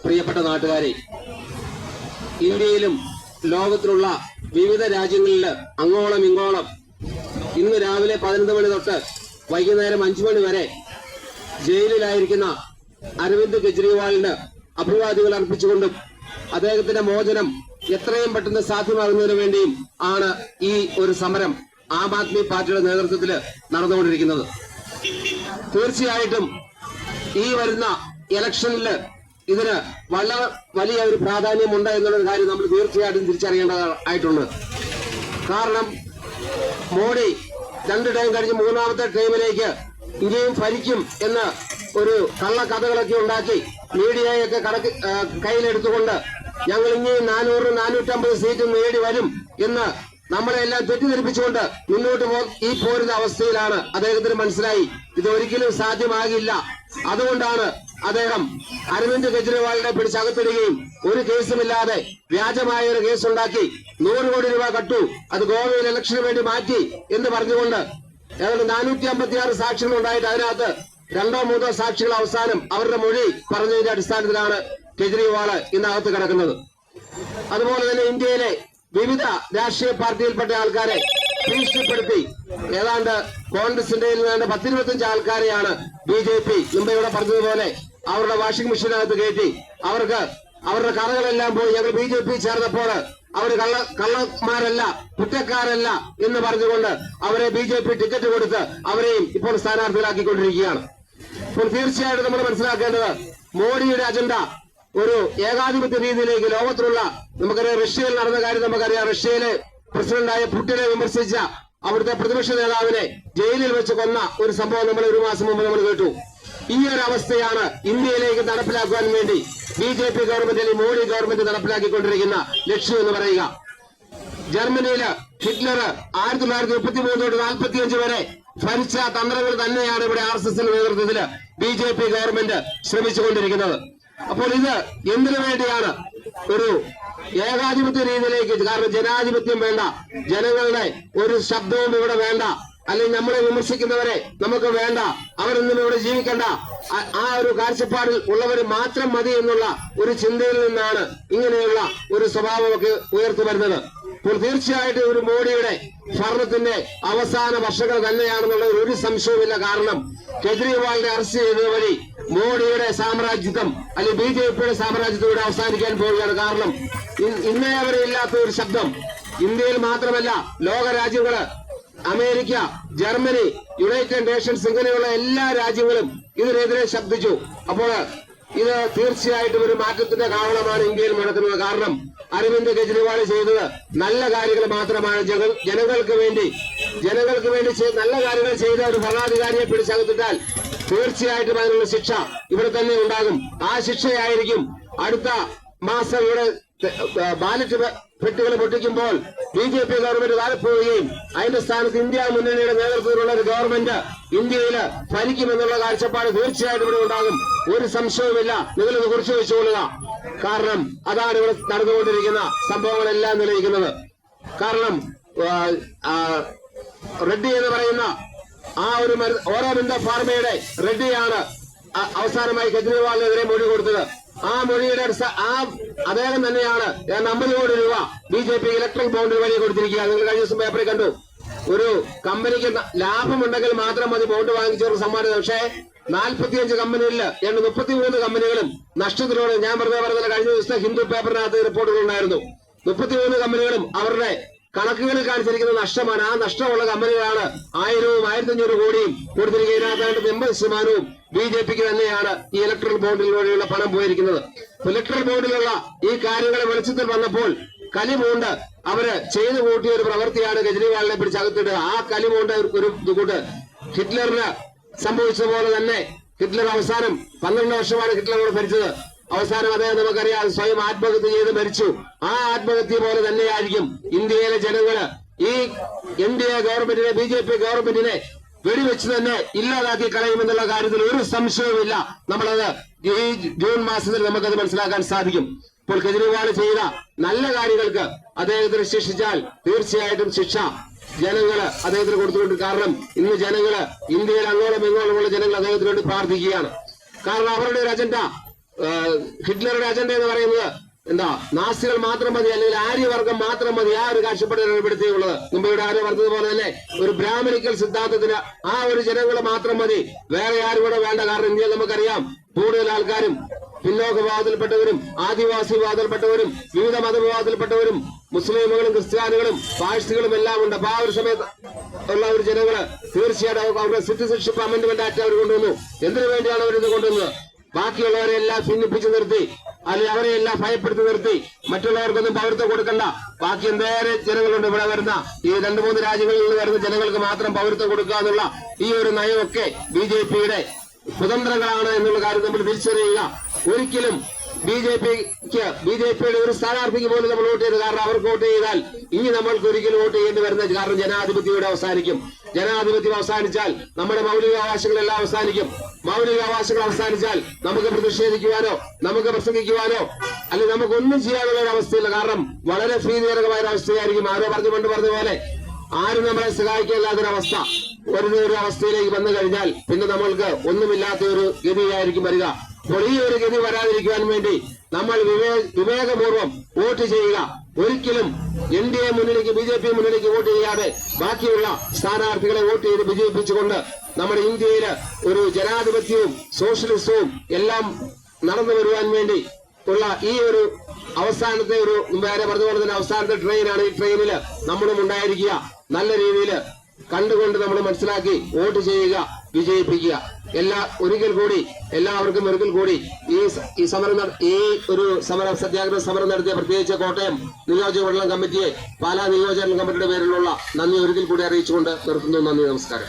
പ്രിയപ്പെട്ട നാട്ടുകാരെ, ഇന്ത്യയിലും ലോകത്തിലുള്ള വിവിധ രാജ്യങ്ങളിൽ അങ്ങോളം ഇങ്ങോളം ഇന്ന് രാവിലെ 11 മണി തൊട്ട് വൈകുന്നേരം 5 മണി വരെ ജയിലിലായിരിക്കുന്ന അരവിന്ദ് കെജ്രിവാളിന് അഭിവാദ്യങ്ങൾ അർപ്പിച്ചുകൊണ്ടും അദ്ദേഹത്തിന്റെ മോചനം എത്രയും പെട്ടെന്ന് സാധ്യമാകുന്നതിനു വേണ്ടിയും ആണ് ഈ ഒരു സമരം ആം ആദ്മി പാർട്ടിയുടെ നേതൃത്വത്തിൽ നടന്നുകൊണ്ടിരിക്കുന്നത്. തീർച്ചയായിട്ടും ഈ വരുന്ന ഇലക്ഷനിൽ ഇതിന് വളരെ വലിയ ഒരു പ്രാധാന്യമുണ്ട് എന്നുള്ളൊരു കാര്യം നമ്മൾ തീർച്ചയായിട്ടും തിരിച്ചറിയേണ്ടതായിട്ടുണ്ട്. കാരണം മോഡി 2 ടൈം കഴിഞ്ഞ് 3ാമത്തെ ടൈമിലേക്ക് ഇന്ത്യയും ഭരിക്കും എന്ന് ഒരു കള്ളക്കഥകളൊക്കെ ഉണ്ടാക്കി മീഡിയയൊക്കെ കയ്യിലെടുത്തുകൊണ്ട് ഞങ്ങൾ ഇനിയും 400-450 സീറ്റ് നേടി വരും എന്ന് നമ്മളെല്ലാം തെറ്റിദ്ധരിപ്പിച്ചുകൊണ്ട് മുന്നോട്ട് ഈ പോരുന്ന അവസ്ഥയിലാണ് അദ്ദേഹത്തിന് മനസ്സിലായി ഇത് ഒരിക്കലും സാധ്യമാകില്ല. അതുകൊണ്ടാണ് അദ്ദേഹം അരവിന്ദ് കെജ്രിവാളിനെ പിടിച്ചകത്തിടുകയും ഒരു കേസുമില്ലാതെ വ്യാജമായ ഒരു കേസുണ്ടാക്കി 100 കോടി രൂപ കട്ടു, അത് ഗോവയിൽ ഇലക്ഷന് വേണ്ടി മാറ്റി എന്ന് പറഞ്ഞുകൊണ്ട് ഏതാണ്ട് 456 സാക്ഷികൾ ഉണ്ടായിട്ട് അതിനകത്ത് 2-3 സാക്ഷികൾ അവസാനം അവരുടെ മൊഴി പറഞ്ഞതിന്റെ അടിസ്ഥാനത്തിലാണ് കെജ്രിവാള് ഇന്നകത്ത് കിടക്കുന്നത്. അതുപോലെ തന്നെ ഇന്ത്യയിലെ വിവിധ രാഷ്ട്രീയ പാർട്ടിയിൽപ്പെട്ട ആൾക്കാരെ ഭീഷണിപ്പെടുത്തി ഏതാണ്ട് കോൺഗ്രസിന്റെ 10-25 ആൾക്കാരെയാണ് BJP മുമ്പ് ഇവിടെ പറഞ്ഞതുപോലെ അവരുടെ വാഷിംഗ് മെഷീനകത്ത് കയറ്റി അവരുടെ കഥകളെല്ലാം പോയി ഞങ്ങൾ BJP ചേർന്നപ്പോൾ അവർ കള്ളന്മാരല്ല, കുറ്റക്കാരല്ല എന്ന് പറഞ്ഞുകൊണ്ട് അവരെ BJP ടിക്കറ്റ് കൊടുത്ത് അവരെയും ഇപ്പോൾ സ്ഥാനാർത്ഥികളാക്കിക്കൊണ്ടിരിക്കുകയാണ്. അപ്പോൾ തീർച്ചയായിട്ടും നമ്മൾ മനസ്സിലാക്കേണ്ടത് മോഡിയുടെ അജണ്ട ഒരു ഏകാധിപത്യ രീതിയിലേക്ക് ലോകത്തിലുള്ള നമുക്കറിയാം. റഷ്യയിൽ നടന്ന കാര്യം നമുക്കറിയാം. റഷ്യയിലെ പ്രസിഡന്റായ പുടിനെ വിമർശിച്ച അവിടുത്തെ പ്രതിപക്ഷ നേതാവിനെ ജയിലിൽ വെച്ച് കൊന്ന ഒരു സംഭവം നമ്മൾ 1 മാസം മുമ്പ് നമ്മൾ കേട്ടു. ഈ ഒരു അവസ്ഥയാണ് ഇന്ത്യയിലേക്ക് നടപ്പിലാക്കുവാൻ വേണ്ടി BJP ഗവൺമെന്റ് അല്ലെങ്കിൽ മോഡി ഗവൺമെന്റ് നടപ്പിലാക്കിക്കൊണ്ടിരിക്കുന്ന ലക്ഷ്യം എന്ന് പറയുക. ജർമ്മനിയില് ഹിറ്റ്ലർ 1933 തൊട്ട് 45 വരെ ഭരിച്ച തന്ത്രങ്ങൾ തന്നെയാണ് ഇവിടെ RSSന്റെ നേതൃത്വത്തിൽ BJP ഗവൺമെന്റ് ശ്രമിച്ചുകൊണ്ടിരിക്കുന്നത്. അപ്പോൾ ഇത് എന്തിനു വേണ്ടിയാണ്? ഒരു ഏകാധിപത്യ രീതിയിലേക്ക്. കാരണം ജനാധിപത്യം വേണ്ട, ജനങ്ങളുടെ ഒരു ശബ്ദവും ഇവിടെ വേണ്ട, അല്ലെങ്കിൽ നമ്മളെ വിമർശിക്കുന്നവരെ നമുക്ക് വേണ്ട, അവരൊന്നും ഇവിടെ ജീവിക്കണ്ട, ആ ഒരു കാഴ്ചപ്പാടിൽ ഉള്ളവർ മാത്രം മതി എന്നുള്ള ഒരു ചിന്തയിൽ നിന്നാണ് ഇങ്ങനെയുള്ള ഒരു സ്വഭാവമൊക്കെ ഉയർത്തി വരുന്നത്. അപ്പോൾ തീർച്ചയായിട്ടും ഒരു മോഡിയുടെ ഭരണത്തിന്റെ അവസാന വർഷങ്ങൾ തന്നെയാണെന്നുള്ള ഒരു സംശയവുമില്ല. കാരണം കെജ്രിവാളിനെ അറസ്റ്റ് ചെയ്തത് വഴി മോഡിയുടെ സാമ്രാജ്യത്വം അല്ലെങ്കിൽ BJPയുടെ സാമ്രാജ്യത്വം ഇവിടെ അവസാനിക്കാൻ പോവുകയാണ്. കാരണം ഇന്നേ വരെ ഇല്ലാത്ത ഒരു ശബ്ദം ഇന്ത്യയിൽ മാത്രമല്ല ലോക രാജ്യങ്ങള്, അമേരിക്ക, ജർമ്മനി, യുണൈറ്റഡ് നേഷൻസ് ഇങ്ങനെയുള്ള എല്ലാ രാജ്യങ്ങളും ഇതിനെതിരെ ശബ്ദിച്ചു. അപ്പോൾ ഇത് തീർച്ചയായിട്ടും ഒരു മാറ്റത്തിന്റെ കാരണമാണ് ഇന്ത്യയിൽ നടക്കുന്നത്. കാരണം അരവിന്ദ് കെജ്രിവാൾ ചെയ്തത് നല്ല കാര്യങ്ങൾ മാത്രമാണ്. ജനങ്ങൾക്ക് വേണ്ടി നല്ല കാര്യങ്ങൾ ചെയ്ത ഒരു ഭരണാധികാരിയെ പിടിച്ചകത്തിട്ടാൽ തീർച്ചയായിട്ടും അതിനുള്ള ശിക്ഷ ഇവിടെ തന്നെ ഉണ്ടാകും. ആ ശിക്ഷയായിരിക്കും അടുത്ത മാസം ഇവിടെ ബാലറ്റ് പെട്ടികൾ പൊട്ടിക്കുമ്പോൾ BJP ഗവൺമെന്റ് താഴെപ്പോവുകയും അതിന്റെ സ്ഥാനത്ത് ഇന്ത്യ മുന്നണിയുടെ നേതൃത്വത്തിലുള്ള ഒരു ഗവൺമെന്റ് ഇന്ത്യയില് ഭരിക്കുമെന്നുള്ള കാഴ്ചപ്പാട് തീർച്ചയായിട്ടും ഇവിടെ ഉണ്ടാകും. ഒരു സംശയവുമില്ല. നിങ്ങളിത് കുറിച്ച് വെച്ചുകൊള്ളുക. കാരണം അതാണ് ഇവിടെ നടന്നുകൊണ്ടിരിക്കുന്ന സംഭവങ്ങളെല്ലാം നിലനിൽക്കുന്നത്. കാരണം റെഡ്ഡി എന്ന് പറയുന്ന ആ ഒരു ഓരോമിന്ദ ഫാർമയുടെ റെഡ്ഡിയാണ് അവസാനമായി കെജ്രിവാളിനെതിരെ മൊഴി കൊടുത്തത്. ആ മൊഴിയുടെ അദ്ദേഹം തന്നെയാണ് 50 കോടി രൂപ BJP ഇലക്ട്രൽ ബോണ്ട് വഴി കൊടുത്തിരിക്കുക. നിങ്ങൾ കഴിഞ്ഞ ദിവസം പേപ്പറിൽ കണ്ടു. ഒരു കമ്പനിക്ക് ലാഭമുണ്ടെങ്കിൽ മാത്രം മതി ബോണ്ട് വാങ്ങിച്ചവർക്ക് സമ്മാനം. പക്ഷേ 45 കമ്പനികളിൽ 33 കമ്പനികളും നഷ്ടത്തിലൂടെ. ഞാൻ വെറുതെ പറഞ്ഞ കഴിഞ്ഞ ദിവസത്തെ ഹിന്ദു പേപ്പറിനകത്ത് റിപ്പോർട്ടുകൾ ഉണ്ടായിരുന്നു. 33 കമ്പനികളും അവരുടെ കണക്കുകളിൽ കാണിച്ചിരിക്കുന്ന നഷ്ടമാണ്. ആ നഷ്ടമുള്ള കമ്പനികളാണ് 1000-1500 കോടിയും കൊടുത്തിരിക്കുന്നതിനകത്തായിട്ട് 80% BJPക്ക് തന്നെയാണ് ഈ ഇലക്ട്രൽ ബോണ്ടിലൂടെയുള്ള പണം പോയിരിക്കുന്നത്. ഇലക്ട്രൽ ബോണ്ടിലുള്ള ഈ കാര്യങ്ങളെ വെളിച്ചത്തിൽ വന്നപ്പോൾ കലിമൂണ്ട് അവര് ചെയ്തു കൂട്ടിയ ഒരു പ്രവൃത്തിയാണ് കെജ്രിവാളിനെ പിടിച്ചകത്തിടുക. ആ കലിമൂണ്ട് ഒരു കൂട്ട് ഹിറ്റ്ലറിന് സംഭവിച്ചതുപോലെ തന്നെ ഹിറ്റ്ലർ അവസാനം 12 വർഷമാണ് ഹിറ്റ്ലറോട് ഭരിച്ചത്. അവസാനം അദ്ദേഹം നമുക്കറിയാം സ്വയം ആത്മഹത്യ ചെയ്ത് മരിച്ചു. ആ ആത്മഹത്യ പോലെ തന്നെയായിരിക്കും ഇന്ത്യയിലെ ജനങ്ങള് ഈ NDA ഗവൺമെന്റിനെ BJP ഗവൺമെന്റിനെ വെടിവെച്ച് തന്നെ ഇല്ലാതാക്കി കളയുമെന്നുള്ള കാര്യത്തിൽ ഒരു സംശയവുമില്ല. നമ്മളത് ഈ ജൂൺ മാസത്തിൽ നമുക്കത് മനസ്സിലാക്കാൻ സാധിക്കും. ഇപ്പോൾ കെജ്രിവാൾ ചെയ്ത നല്ല കാര്യങ്ങൾക്ക് അദ്ദേഹത്തിന് ശിക്ഷിച്ചാൽ തീർച്ചയായിട്ടും ശിക്ഷ ജനങ്ങള് അദ്ദേഹത്തിന് കൊടുത്തുകൊണ്ട്. കാരണം ഇന്ന് ജനങ്ങള് ഇന്ത്യയിൽ അങ്ങോളം ഇങ്ങോളമുള്ള ജനങ്ങൾ അദ്ദേഹത്തിന് വേണ്ടി പ്രാർത്ഥിക്കുകയാണ്. കാരണം അവരുടെ ഒരു അജണ്ട ഹിറ്റ്ലറുടെ അജണ്ട എന്ന് പറയുന്നത് എന്താ, നാസികൾ മാത്രം മതി, അല്ലെങ്കിൽ ആര്യവർഗം മാത്രം മതി. ആ ഒരു കാഴ്ചപ്പാടിലാണ് ഏർപ്പെടുത്തിയുള്ളത്. മുമ്പ് ഇവിടെ ആരോ പറഞ്ഞതുപോലെ തന്നെ ഒരു ബ്രാഹ്മണിക്കൽ സിദ്ധാന്തത്തിന് ആ ഒരു ജനങ്ങൾ മാത്രം മതി, വേറെ ആരും കൂടെ വേണ്ട. കാരണം ഇന്ത്യയിൽ നമുക്കറിയാം കൂടുതൽ ആൾക്കാരും പിന്നോക്ക വിഭാഗത്തിൽപ്പെട്ടവരും ആദിവാസി വിഭാഗത്തിൽപ്പെട്ടവരും വിവിധ മതവിഭാഗത്തിൽപ്പെട്ടവരും മുസ്ലിമുകളും ക്രിസ്ത്യാനികളും പാഴ്സികളും എല്ലാം ഉണ്ട്. അപ്പൊ ആ ഒരു സമയത്ത് ഉള്ള ഒരു ജനങ്ങള് തീർച്ചയായിട്ടും അവരുടെ സിറ്റിസൺഷിപ്പ് അമെന്റ്മെന്റ് ആക്ട് അവർ കൊണ്ടുവന്നു. എന്തിനു വേണ്ടിയാണ് അവരിത് കൊണ്ടുവന്നത്? ബാക്കിയുള്ളവരെല്ലാം ഭിന്നിപ്പിച്ചു നിർത്തി, അല്ലെങ്കിൽ അവരെയെല്ലാം ഭയപ്പെടുത്തി നിർത്തി, മറ്റുള്ളവർക്കൊന്നും പൗരത്വം കൊടുക്കണ്ട, ബാക്കി എന്തേറെ ജനങ്ങളുണ്ട് ഇവിടെ വരുന്ന ഈ 2-3 രാജ്യങ്ങളിൽ നിന്ന് വരുന്ന ജനങ്ങൾക്ക് മാത്രം പൗരത്വം കൊടുക്കുക എന്നുള്ള ഈ ഒരു നയമൊക്കെ ബിജെപിയുടെ കുതന്ത്രങ്ങളാണ് എന്നുള്ള കാര്യം നമ്മൾ തിരിച്ചറിയുക. ഒരിക്കലും ബിജെപിയുടെ ഒരു സ്ഥാനാർത്ഥിക്ക് പോലും നമ്മൾ വോട്ട് ചെയ്ത്, കാരണം അവർക്ക് വോട്ട് ചെയ്താൽ ഇനി നമ്മൾക്ക് ഒരിക്കലും വോട്ട് ചെയ്യേണ്ടി വരുന്നത്. കാരണം ജനാധിപത്യം ഇവിടെ അവസാനിക്കും. ജനാധിപത്യം അവസാനിച്ചാൽ നമ്മുടെ മൗലികാവകാശങ്ങളെല്ലാം അവസാനിക്കും. മൗലികാവകാശങ്ങൾ അവസാനിച്ചാൽ നമുക്ക് പ്രതിഷേധിക്കുവാനോ നമുക്ക് പ്രസംഗിക്കുവാനോ അല്ലെങ്കിൽ നമുക്കൊന്നും ചെയ്യാനുള്ള ഒരു അവസ്ഥയില്ല. കാരണം വളരെ ഭീതിജനകമായ ഒരു അവസ്ഥയായിരിക്കും. ആരോ പറഞ്ഞ പോലെ ആരും നമ്മളെ സഹായിക്കില്ലാത്തൊരവസ്ഥ ഒരു അവസ്ഥയിലേക്ക് വന്നു കഴിഞ്ഞാൽ പിന്നെ നമ്മൾക്ക് ഒന്നുമില്ലാത്ത ഒരു ഗതിയായിരിക്കും വരിക. അപ്പോൾ ഈ ഒരു ഗതി വരാതിരിക്കുവാൻ വേണ്ടി നമ്മൾ വിവേകപൂർവ്വം വോട്ട് ചെയ്യുക. ഒരിക്കലും NDA മുന്നണിക്ക് BJP മുന്നണിക്ക് വോട്ട് ചെയ്യാതെ ബാക്കിയുള്ള സ്ഥാനാർത്ഥികളെ വോട്ട് ചെയ്ത് വിജയിപ്പിച്ചുകൊണ്ട് നമ്മുടെ ഇന്ത്യയില് ഒരു ജനാധിപത്യവും സോഷ്യലിസവും എല്ലാം നടന്നു വരുവാൻ വേണ്ടി ഉള്ള ഈ ഒരു അവസാനത്തെ ഒരു വേറെ പറഞ്ഞതുപോലെ തന്നെ അവസാനത്തെ ട്രെയിനാണ്. ഈ ട്രെയിനിൽ നമ്മളും ഉണ്ടായിരിക്കുക. നല്ല രീതിയിൽ കണ്ടുകൊണ്ട് നമ്മൾ മനസ്സിലാക്കി വോട്ട് ചെയ്യുക, വിജയിപ്പിക്കുക. എല്ലാവർക്കും ഒരിക്കൽ കൂടി ഈ സത്യാഗ്രഹ സമരം നടത്തിയ പ്രത്യേകിച്ച് കോട്ടയം നിയോജകമണ്ഡലം കമ്മിറ്റിയെ, പാലാ നിയോജകമണ്ഡലം കമ്മിറ്റിയുടെ പേരിലുള്ള നന്ദി ഒരിക്കൽ കൂടി അറിയിച്ചുകൊണ്ട് നിർത്തുന്നു. നന്ദി, നമസ്കാരം.